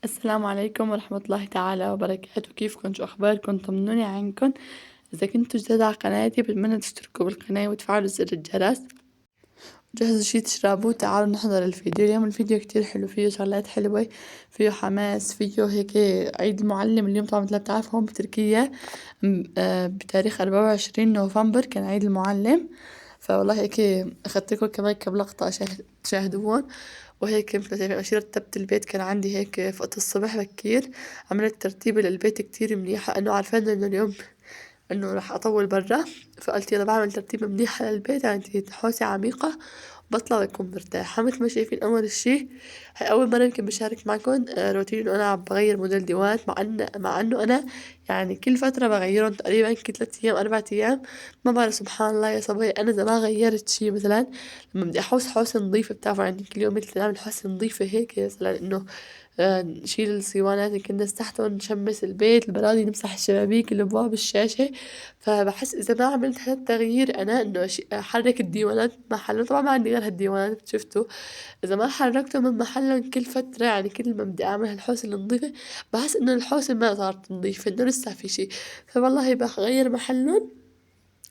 السلام عليكم ورحمة الله تعالى وبركاته. كيفكن؟ شو أخباركن؟ طمنوني عنكن. إذا كنتوا جداد على قناتي بتمنى تشتركوا بالقناة وتفعلوا زر الجرس. جهزوا شي تشربوا، تعالوا نحضر الفيديو. اليوم الفيديو كتير حلو، فيه شغلات حلوة، فيه حماس، فيه هيك عيد المعلم. اليوم طبعا مثل ما بتعرف هون بتركيا بتاريخ 24 نوفمبر كان عيد المعلم. فوالله هيك أخدت لكم كمان كم لقطة تشاهدوهم. وهيك مثل ما شايفين أول شي رتبت البيت، كان عندي هيك فقت الصبح بكير عملت ترتيبة للبيت كتير منيحة، لأنه عارفين إنه اليوم إنه راح أطول برا. فقلت يلا بعمل ترتيبة منيحة للبيت، يعني حوسة عميقة بطلع بكون مرتاحة. مثل ما شايفين أول إشي هاي أول مرة يمكن بشارك معكم روتين إنه أنا عم بغير موديل ديوانات، مع إنه أنا يعني كل فترة بغيرهم تقريبا كل 3 أيام 4 أيام. ما بعرف سبحان الله يا صبي، أنا إذا ما غيرت شي مثلا لما بدي أحوس حوسة نظيفة، بتعرفوا يعني كل يوم مثل نعمل حوسة نظيفة هيك مثلا إنه نشيل الصوانات اللي كنا تحتهم، نشمس البيت، البرادي، نمسح الشبابيك، الابواب، الشاشة. فبحس اذا ما عملت هذا التغيير انا انه احرك الديوانات من محلهم. طبعا ما عندي غير هالديوانات شفتوا، اذا ما حركته من محلهم كل فترة، يعني كل ما بدي اعمل هالحوسة النظيفة بحس انه الحوسة ما صارت نظيفة، انه لسه في شي. فوالله بغير محلهم،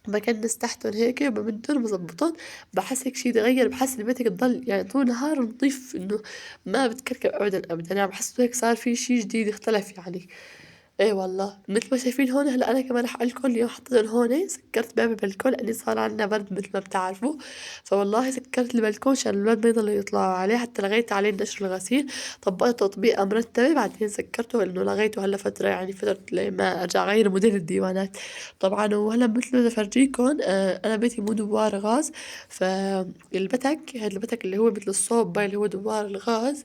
بكنس تحتهم هيك وبمدهم بظبطهم. بحس هيك شي يتغير، بحس البيت هيك تضل يعني طول النهار نظيف، انه ما بتكركب ابدا ابدا. يعني بحس هيك صار في شي جديد اختلف يعني. ايه والله مثل ما شايفين هون. هلا انا كمان رح اقولكم اليوم حطيتهم هون، سكرت باب البلكون لاني صار عندنا برد مثل ما بتعرفوا. فوالله سكرت البلكون عشان الولاد ما يضلوا يطلعوا عليه، حتى لغيت عليه النشر الغسيل، طبقت تطبيقة مرتبة، بعدين سكرته لانه لغيته هلا فترة، يعني فترة لما ارجع اغير موديل الديوانات. طبعا وهلا مثل ما بدي افرجيكم انا بيتي مو دوار غاز. فالبتك هذا البتك اللي هو مثل الصوب باي اللي هو دوار الغاز،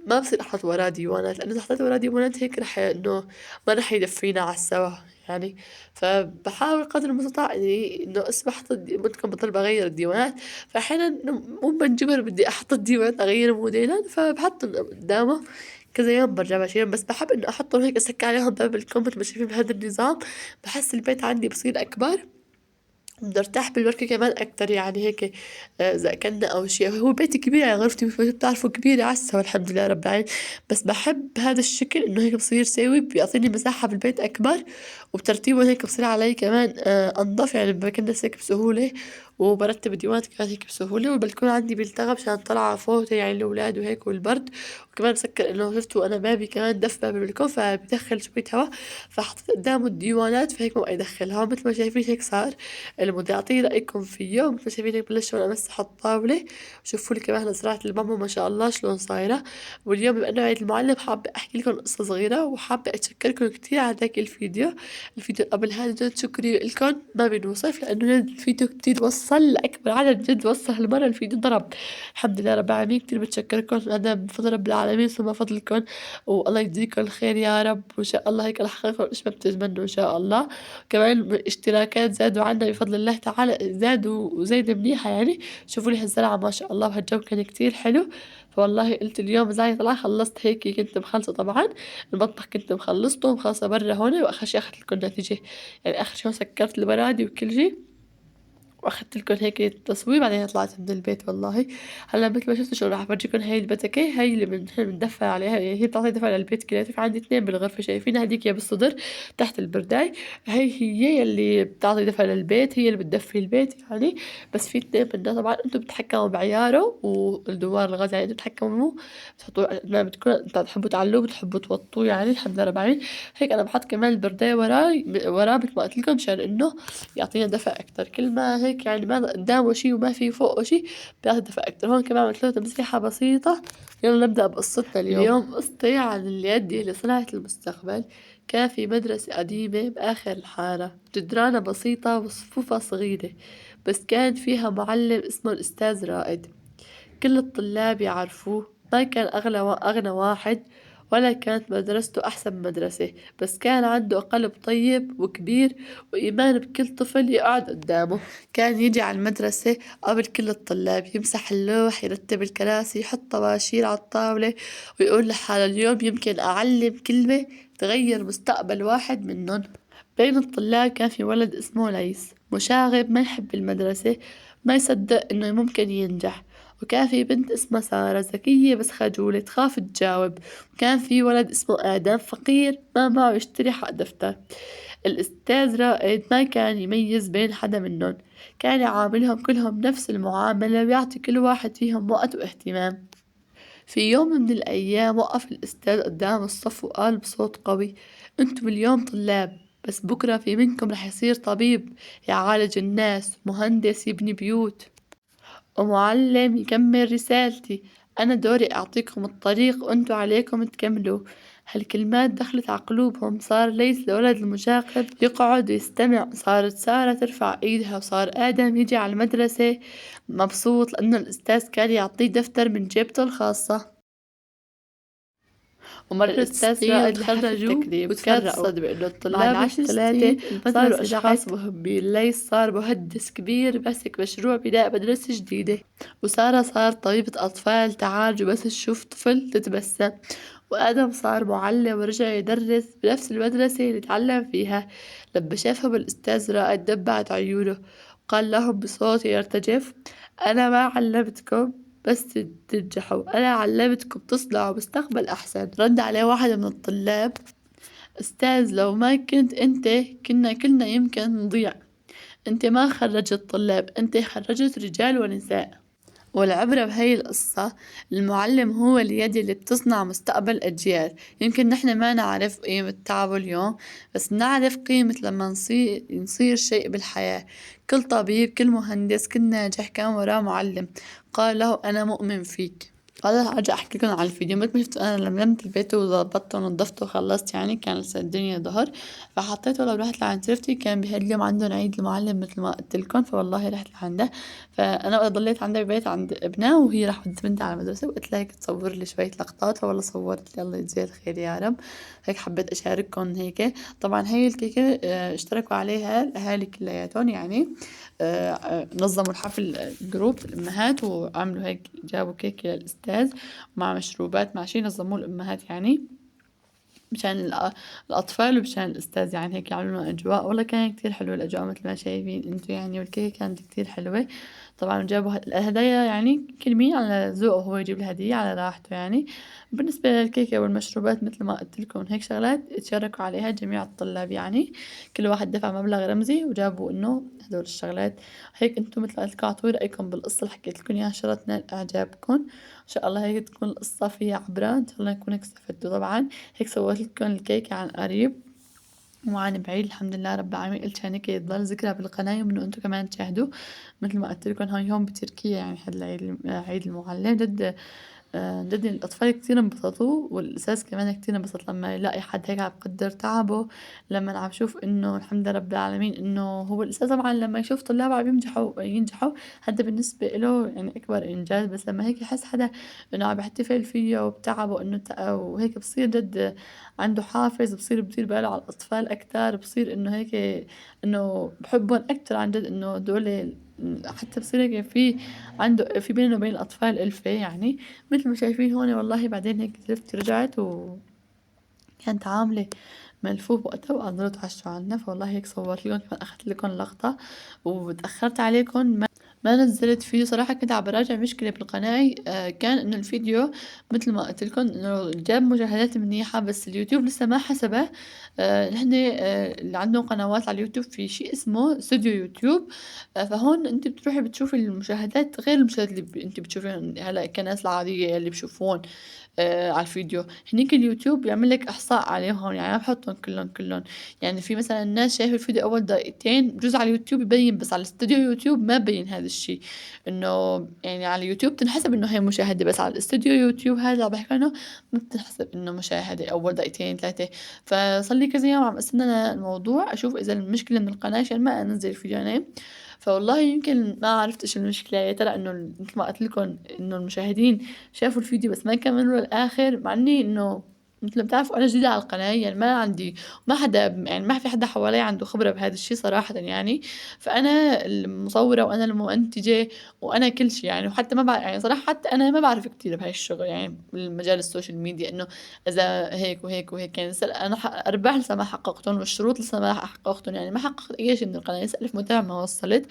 ما بصير احط وراه ديوانات، لانه اذا حطيت وراه ديوانات هيك رح انه ما رح يدفينا على السوا يعني. فبحاول قدر المستطاع اني انه اسمح ممكن بضل بغير الديوانات. فاحيانا إنه مو بنجبر بدي احط الديوانات اغير موديلا، فبحطهم قدامه كذا يوم برجع بشيلهم. بس بحب انه احطهم هيك اسكر عليهم باب الكومبوت مش شايفين بهذا النظام. بحس البيت عندي بصير اكبر، بدي ارتاح بالوركة كمان اكتر يعني هيك. اذا كنا او شيء، هو بيتي كبير يعني غرفتي مثل ما بتعرفوا كبيرة عسى والحمد لله رب العالمين. بس بحب هذا الشكل انه هيك بصير سوي، بيعطيني مساحة بالبيت اكبر. وبترتيبه هيك بصير علي كمان انظف، يعني بكنس هيك بسهولة. وبرتب الديوانات كمان هيك بسهولة. والبلكون عندي بيلتغى مشان طلع فوق يعني الأولاد وهيك والبرد. وكمان بسكر إنه شفتوا أنا بابي كمان دف باب البلكون فبيدخل شوية هوا. فحطيت قدامه الديوانات فهيك ما بقى يدخلها. مثل ما شايفين هيك صار. اللي بدي أعطيه رأيكم فيه. مثل ما شايفين هيك بلشوا أنا أمسح الطاولة. شوفوا لي كمان زراعة الماما ما شاء الله شلون صايرة. واليوم بما إنه عيد المعلم حابة أحكي لكم قصة صغيرة، وحابة أتشكركم كتير على ذاك الفيديو. الفيديو قبل هذا جد شكري لكم ما بنوصف، لأنه جد الفيديو كتير وصل لأكبر عدد، جد وصل هالمرة الفيديو ضرب. الحمد لله رب العالمين، كتير بتشكركم، هذا بفضل رب العالمين ثم فضلكم. والله يجزيكم الخير يا رب، وإن شاء الله هيك رح أحقق إيش ما بتتمنوا إن شاء الله. كمان الاشتراكات زادوا عنا بفضل الله تعالى، زادوا وزايدة منيحة يعني. شوفوا لي هالزرعة ما شاء الله، وهالجو كان كتير حلو. فوالله قلت اليوم زي طلع خلصت هيك كنت مخلصة طبعا. المطبخ كنت مخلصته ومخلصة برا هون، واخر شي اخذت لكم النتيجة. يعني اخر شي سكرت البرادي وكل شي، واخدت لكم هيك التصوير، بعدين طلعت من البيت. والله هلا مثل ما شفتوا شو راح افرجيكم هاي البتكة، هاي اللي بندفع عليها، هي بتعطي دفع للبيت كله. في عندي اثنين بالغرفة شايفينها، هذيك يا بالصدر تحت البرداي، هي اللي بتعطي دفع للبيت، هي اللي بتدفي البيت يعني. بس في اثنين منها طبعا انتم بتتحكموا بعياره، والدوار الغاز يعني انتم بتتحكموا بتحطوا ما بتكون انت بتحبوا تعلوه بتحبوا توطوه يعني. الحمد لله رب العالمين. هيك انا بحط كمان البرداي وراه مثل ما قلت لكم مشان انه يعطينا دفء أكتر. كل ما هيك يعني ما قدامه شي وما في فوقه شي بيعطي دفء أكتر. هون كمان عملت له تمسيحة بسيطة. يلا نبدأ بقصتنا اليوم قصتي عن اليد اللي صنعت المستقبل. كان في مدرسة قديمة بآخر الحارة، جدرانها بسيطة وصفوفها صغيرة، بس كان فيها معلم اسمه الأستاذ رائد. كل الطلاب يعرفوه، ما كان أغنى واحد، ولا كانت مدرسته أحسن مدرسة، بس كان عنده قلب طيب وكبير، وإيمان بكل طفل يقعد قدامه. كان يجي على المدرسة قبل كل الطلاب، يمسح اللوح، يرتب الكراسي، يحط طباشير على الطاولة، ويقول لحاله اليوم يمكن أعلم كلمة تغير مستقبل واحد منهم. بين الطلاب كان في ولد اسمه ليس، مشاغب، ما يحب المدرسة، ما يصدق إنه ممكن ينجح. وكان في بنت اسمها سارة ذكية بس خجولة تخاف تجاوب، وكان في ولد اسمه آدم فقير ما معه يشتري حق دفتر. الأستاذ رائد ما كان يميز بين حدا منهم، كان يعاملهم كلهم نفس المعاملة ويعطي كل واحد فيهم وقت واهتمام. في يوم من الأيام وقف الأستاذ قدام الصف وقال بصوت قوي: أنتم اليوم طلاب، بس بكرة في منكم رح يصير طبيب يعالج الناس، مهندس يبني بيوت، ومعلم يكمل رسالتي. أنا دوري أعطيكم الطريق وأنتوا عليكم تكملوا. هالكلمات دخلت على قلوبهم، صار ليس الولد المشاغب يقعد ويستمع، صارت سارة ترفع إيدها، وصار آدم يجي على المدرسة مبسوط لأنه الأستاذ كان يعطيه دفتر من جيبته الخاصة. ومرة الأستاذ رائد تخرجوا وكانت الصدمة إنه الطلاب الثلاثة صاروا أشخاص مهمين. ليس صار مهندس كبير ماسك مشروع بناء مدرسة جديدة، وسارة صار طبيبة أطفال تعالج بس تشوف طفل تتبسم، وآدم صار معلم ورجع يدرس بنفس المدرسة اللي تعلم فيها. لما شافهم الأستاذ رائد دمعت عيونه، وقال لهم بصوت يرتجف: أنا ما علمتكم بس تنجحوا، أنا علمتكم تصنعوا مستقبل أحسن. رد عليه واحد من الطلاب: أستاذ، لو ما كنت أنت كنا كلنا يمكن نضيع. أنت ما خرجت طلاب، أنت خرجت رجال ونساء. والعبرة بهاي القصة، المعلم هو اليد اللي بتصنع مستقبل أجيال. يمكن نحن ما نعرف قيمة تعبه اليوم، بس نعرف قيمة لما نصير شيء بالحياة. كل طبيب، كل مهندس، كل ناجح كان وراه معلم قال له: أنا مؤمن فيك. هذا أرجع أحكي لكم عن الفيديو. مثل ما شفتوا أنا لملمت البيت وظبطته ونظفته وخلصت، يعني كان لسه الدنيا ظهر، فحطيته. لو رحت لعند سيرتي كان بهاليوم عندهم عيد المعلم مثل ما قلت لكم، فوالله رحت لعنده. فأنا ضليت عنده بالبيت عند ابنها، وهي راح ودت بنتها على المدرسة، وقلت لها هيك تصور لي شوية لقطات، فوالله صورت لي، الله يجزيها الخير يا رب. هيك حبيت أشارككم هيك. طبعا هي الكيكة اشتركوا عليها الأهالي كلياتهم، يعني نظموا الحفل جروب الأمهات، وعملوا هيك جابوا كيكة للأستاذ مع مشروبات مع شي، نظموه الأمهات يعني مشان الأطفال ومشان الأستاذ، يعني هيك يعملوا لنا أجواء. والله كان كتير حلوة الأجواء مثل ما شايفين انتو يعني، والكيكة كانت كتير حلوة. طبعا جابوا الهدايا يعني كل مين على ذوقه هو يجيب الهدية على راحته يعني. بالنسبة للكيكة والمشروبات مثل ما قلت لكم هيك شغلات تشاركوا عليها جميع الطلاب، يعني كل واحد دفع مبلغ رمزي وجابوا إنه هدول الشغلات. هيك انتو مثل قلت لكم اعطوا رأيكم بالقصة اللي حكيت لكم اياها، شرط نال إعجابكم. إن شاء الله هيك تكون القصة فيها عبرة، إن شاء الله نكون استفدتوا. طبعا هيك سويت لكم الكيكة عن قريب وعن بعيد، الحمد لله رب العالمين. قلت عشان هيك يضل ذكرى بالقناة وإنه أنتم كمان تشاهدوا. مثل ما قلت لكم هاي يوم بتركيا، يعني هذا العيد، عيد المعلم. جد الأطفال كتير انبسطوا، والأساس كمان كتير انبسط لما يلاقي حد هيك عم يقدر تعبه، لما عم شوف إنه الحمد لله رب العالمين إنه هو الأساس. طبعا لما يشوف طلاب عم ينجحوا هذا بالنسبة له يعني أكبر إنجاز، بس لما هيك يحس حدا إنه عم يحتفل فيه وبتعبه إنه وهيك بصير جد عنده حافز، بصير باله على الأطفال أكتر، بصير إنه هيك إنه بحبهم أكتر عن جد، إنه دول حتى بصير هيك عنده في بينه وبين الأطفال ألفة يعني. مثل ما شايفين هون والله. بعدين هيك زرت رجعت وكانت عاملة ملفوف وقتها وقدروا تعشوا عنا، فوالله هيك صورت لكم كمان، أخذت لكم لقطة وتأخرت عليكم ما نزلت فيديو صراحة. كنت عم براجع مشكلة بالقناة، كان إنه الفيديو مثل ما قلت لكم إنه جاب مشاهدات منيحة، بس اليوتيوب لسه ما حسبه. نحن اللي عندهم قنوات على اليوتيوب في شيء اسمه استوديو يوتيوب، فهون انت بتروحي بتشوفي المشاهدات غير المشاهدات اللي انت بتشوفيهم هلا كناس العادية اللي بشوفون على الفيديو. هنيك اليوتيوب بيعمل لك احصاء عليهم، يعني ما بحطهم كلهم. يعني في مثلا الناس شايفه الفيديو اول دقيقتين، بجوز على اليوتيوب يبين، بس على الاستوديو يوتيوب ما بين هذا الشيء. انه يعني على اليوتيوب تنحسب انه هي مشاهدة، بس على الاستوديو يوتيوب هذا اللي عم بحكي عنه ما بتنحسب انه مشاهدة اول دقيقتين ثلاثة. فصار لي كذا يوم عم استنى الموضوع اشوف اذا المشكلة من القناة عشان ما انزل الفيديو انا. فوالله يمكن ما عرفت ايش المشكلة، يا ترى انه مثل ما قلت لكم انه المشاهدين شافوا الفيديو بس ما كملوا للآخر، مع اني انه مثل ما بتعرفوا أنا جديدة على القناة، يعني ما عندي ما حدا، يعني ما في حدا حوالي عنده خبرة بهذا الشي صراحةً يعني، فأنا المصورة وأنا المنتجة وأنا كل شي يعني. وحتى ما يعني صراحة حتى أنا ما بعرف كتير بهاي الشغل يعني بالمجال السوشيال ميديا، إنه إذا هيك وهيك وهيك يعني أنا أرباح لسه ما حققتهم والشروط لسه ما حققتهم، يعني ما حققت أي شي من القناة، لسه 1000 متابع ما وصلت،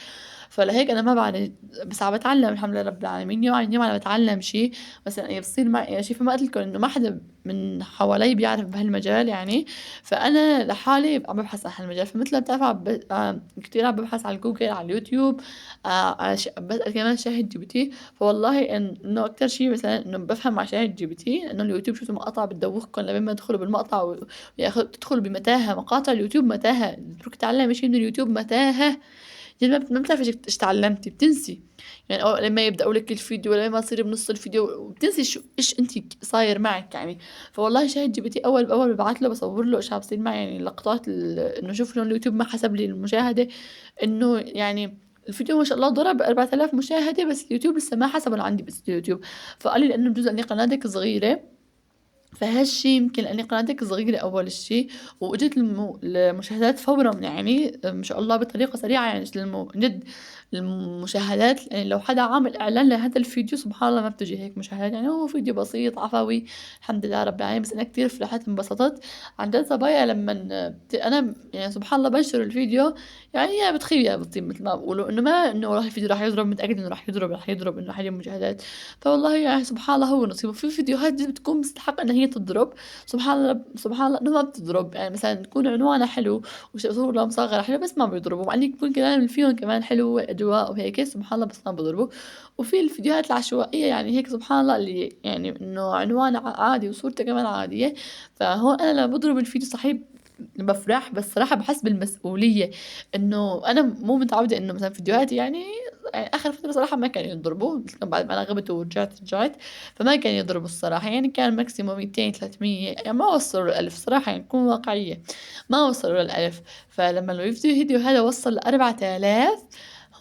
فلهيك أنا ما بعرف، بس عم بتعلم الحمد لله رب العالمين، يوم عن يوم عم بتعلم شي. مثلًا يعني بصير معي شي، فما قلت لكم إنه ما حدا من حوالي بيعرف بهالمجال يعني، فأنا لحالي عم ببحث عن هالمجال. فمثل ما بتعرفوا كتير عم ببحث على جوجل، على اليوتيوب، على بسأل كمان ChatGPT. فوالله إنه أكتر شي مثلًا إنه بافهم مع ChatGPT إنه اليوتيوب شفتوا مقاطع بتدوخكم لبين ما تدخلوا بالمقطع تدخلوا بمتاهة. مقاطع اليوتيوب متاهة، تروحي تتعلمي شي من اليوتيوب متاهة، يعني ما بتعرفي إيش تعلمتي، بتنسي يعني. أو لما يبدأوا لك الفيديو لما تصيري بنص الفيديو وبتنسي شو إيش أنتِ صاير معك يعني. فوالله ChatGPT أول بأول بابعت له بصور له إيش عم بصير معي، يعني لقطات إنه شوف شلون اليوتيوب ما حسب لي المشاهدة، إنه يعني الفيديو ما شاء الله ضرب 4000 مشاهدة، بس اليوتيوب لسه ما حسبه عندي بس اليوتيوب. فقال لي لأنه بجوز إني قناتك صغيرة، فهالشي يمكن لأني قناتك صغيرة أول شي، وإجت المشاهدات فورا يعني ما شاء الله بطريقة سريعة يعني. جد المشاهدات يعني لو حدا عامل إعلان لهذا الفيديو سبحان الله ما بتجي هيك مشاهدات، يعني هو فيديو بسيط عفوي الحمد لله رب العالمين، بس أنا كتير فرحت انبسطت عن جد صبايا لما أنا يعني سبحان الله بنشر الفيديو، يعني يا بتخيب يا بتطيب مثل ما بقولوا، إنه ما إنه والله الفيديو راح يضرب، متأكد إنه راح يضرب إنه حجم مشاهدات. فوالله يعني سبحان الله هو نصيبه. في فيديوهات جد بتكون مستحق إن هي تضرب، سبحان الله سبحان الله إنه ما بتضرب، يعني مثلا تكون عنوانها حلو وصورة مصغرة حلو بس ما بيضربوا، مع إن يكون كلام اللي فيهم كمان حلو أجواء وهيك سبحان الله بس ما بيضربوا. وفي الفيديوهات العشوائية يعني هيك سبحان الله اللي يعني إنه عنوانها عادي وصورته كمان عادية، فهون أنا لما بضرب الفيديو صحيح بفرح، بس صراحة بحس بالمسؤولية إنه أنا مو متعودة إنه مثلا فيديوهاتي يعني آخر فترة صراحة ما كانوا يضربوا، بعد ما أنا غبت ورجعت فما كانوا يضربوا الصراحة، يعني كان ماكسيموم 200 300، يعني ما وصلوا ل1000 صراحة، يعني نكون واقعية ما وصلوا ل1000. فلما الفيديو هذا وصل ل4000،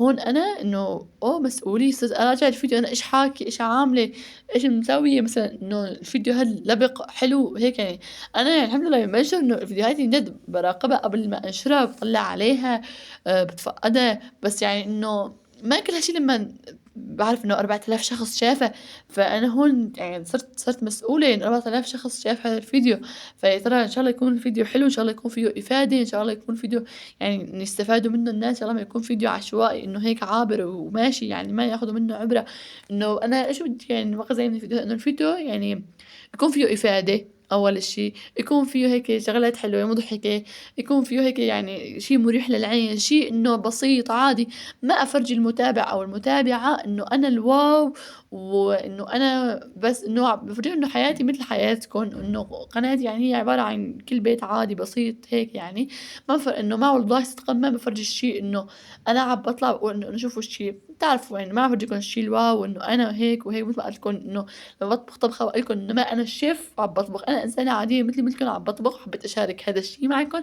هون أنا إنه مسؤولية، صرت أراجع الفيديو أنا إيش حاكي إيش عاملة إيش مسوية، مثلا إنه الفيديو هذا لبق حلو هيك يعني. أنا يعني الحمد لله بنشر إنه فيديوهاتي جد براقبها قبل ما أنشرها، بطلع عليها بتفقدها، بس يعني إنه ما كل هالشي لما بعرف إنه 4000 شخص شافه. فأنا هون يعني صرت مسؤولة إنه 4000 شخص شاف هذا الفيديو، فيا ترى إن شاء الله يكون الفيديو حلو، إن شاء الله يكون فيه إفادة، إن شاء الله يكون فيديو يعني يستفادوا منه الناس، إن شاء الله ما يكون فيديو عشوائي إنه هيك عابر وماشي يعني ما ياخذوا منه عبرة. إنه أنا إيش بدي يعني نبغى زي من الفيديو إنه الفيديو يعني يكون فيه إفادة أول إشي، يكون فيه هيك شغلات حلوة مضحكة، يكون فيه هيك يعني شي مريح للعين، شي إنه بسيط عادي، ما أفرجي المتابع أو المتابعة إنه أنا الواو، وإنه أنا بس إنه بفرجيهم إنه حياتي مثل حياتكم، إنه قناتي يعني هي عبارة عن كل بيت عادي بسيط هيك يعني. ما إنه ما والله صدقا ما بفرجي الشي إنه أنا عم بطلع بقول إنه شوفوا الشي بتعرفوا يعني، ما عم بفرجيكم الشي الواو إنه أنا هيك وهيك، مثل ما قلت لكم إنه لما بطبخ طبخة وأقول لكم إنه ما أنا الشيف عم بطبخ، أنا إنسانة عادية مثلكم عم بطبخ، وحبيت أشارك هذا الشي معكم.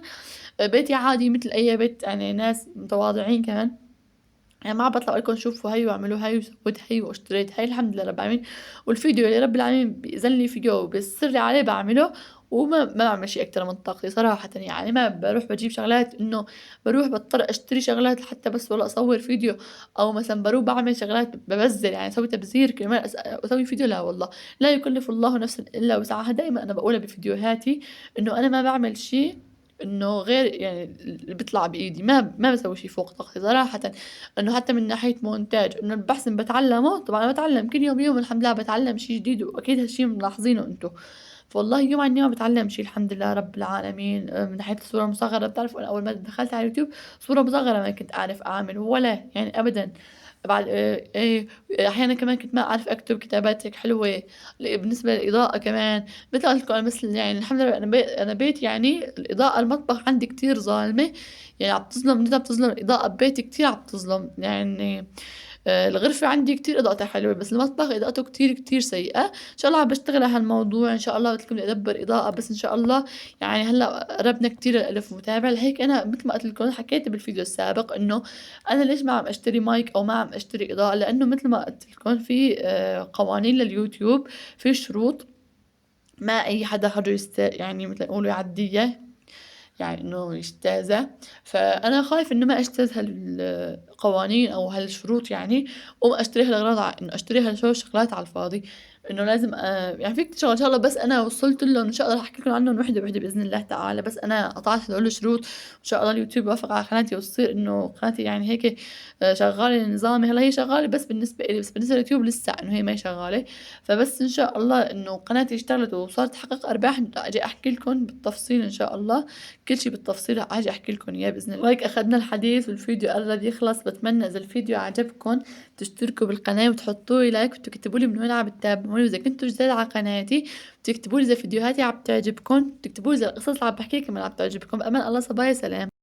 بيتي عادي مثل أي بيت يعني، ناس متواضعين كمان، يعني ما بطلع لكم شوفوا هي واعملوا هي وسويت هي واشتريت هي الحمد لله رب العالمين. والفيديو اللي رب العالمين بإذن لي فيه وبيسر عليه بعمله، وما بعمل شيء أكتر من طاقتي صراحة، يعني ما بروح بجيب شغلات إنه بروح بضطر أشتري شغلات حتى بس ولا أصور فيديو، أو مثلا بروح بعمل شغلات ببذر يعني أسوي تبذير كمان أسوي فيديو. لا والله لا يكلف الله نفسا إلا وسعها، دائما أنا بقولها بفيديوهاتي إنه أنا ما بعمل شيء إنه غير يعني اللي بيطلع بإيدي، ما بسوي شيء فوق طاقتي صراحة. إنه حتى من ناحية مونتاج إنه بحسن بتعلمه، طبعا أنا بتعلم كل يوم الحمد لله بتعلم شي جديد، وأكيد هالشي ملاحظينه أنتو. فوالله يوم عن يوم بتعلم شي الحمد لله رب العالمين. من ناحية الصورة المصغرة بتعرفوا أنا أول ما دخلت على اليوتيوب صورة مصغرة ما كنت أعرف أعمل ولا يعني أبدا. بعد إيه أحيانا كمان كنت ما أعرف أكتب كتابات هيك حلوة. بالنسبة للإضاءة كمان مثل قلت لكم مثل يعني الحمد لله أنا بيت يعني الإضاءة المطبخ عندي كتير ظالمة، يعني عم تظلم جدا، بتظلم الإضاءة ببيتي كتير عم تظلم يعني. الغرفة عندي كتير إضاءتها حلوة، بس المطبخ إضاءته كتير كتير سيئة. إن شاء الله عم بشتغل على هالموضوع إن شاء الله، قلت لكم بدي أدبر إضاءة، بس إن شاء الله يعني هلا قربنا كتير ال1000 متابع. لهيك أنا مثل ما قلت لكم حكيت بالفيديو السابق إنه أنا ليش ما عم أشتري مايك أو ما عم أشتري إضاءة، لأنه مثل ما قلت لكم في قوانين لليوتيوب، في شروط ما أي حدا خرجه يعني مثل يقولوا يعديها، يعني إنه يجتازها. فأنا خايفة إنه ما أجتاز هالقوانين أو هالشروط يعني، وأقوم أشتري هالأغراض إنه أشتري شغلات على الفاضي. إنه لازم يعني في كتير شغلات إن شاء الله، بس أنا وصلت لهم إن شاء الله رح أحكي لكم عنهم وحدة وحدة بإذن الله تعالى. بس أنا قطعت هدول الشروط، وإن شاء الله اليوتيوب يوافق على قناتي وتصير إنه قناتي يعني هيك شغالة نظامي. هلا هي شغالة بس بالنسبة إلي، بس بالنسبة لليوتيوب لسه إنه هي ما هي شغالة. فبس إن شاء الله إنه قناتي اشتغلت وصارت تحقق أرباح أجي أحكي لكم بالتفصيل إن شاء الله، كل شي بالتفصيل هاجي أحكي لكم إياه بإذن الله. وهيك أخذنا الحديث والفيديو قرب يخلص. بتمنى إذا الفيديو عجبكم تشتركوا بالقناة وتحطوا لي لايك وتكتبوا لي من وين عم تتابعوني، وإذا كنتوا جداد على قناتي تكتبوا لي إذا فيديوهاتي عم تعجبكم، تكتبوا لي إذا القصص اللي عم بحكيها كمان عم تعجبكم. بأمان الله، صبايا سلام.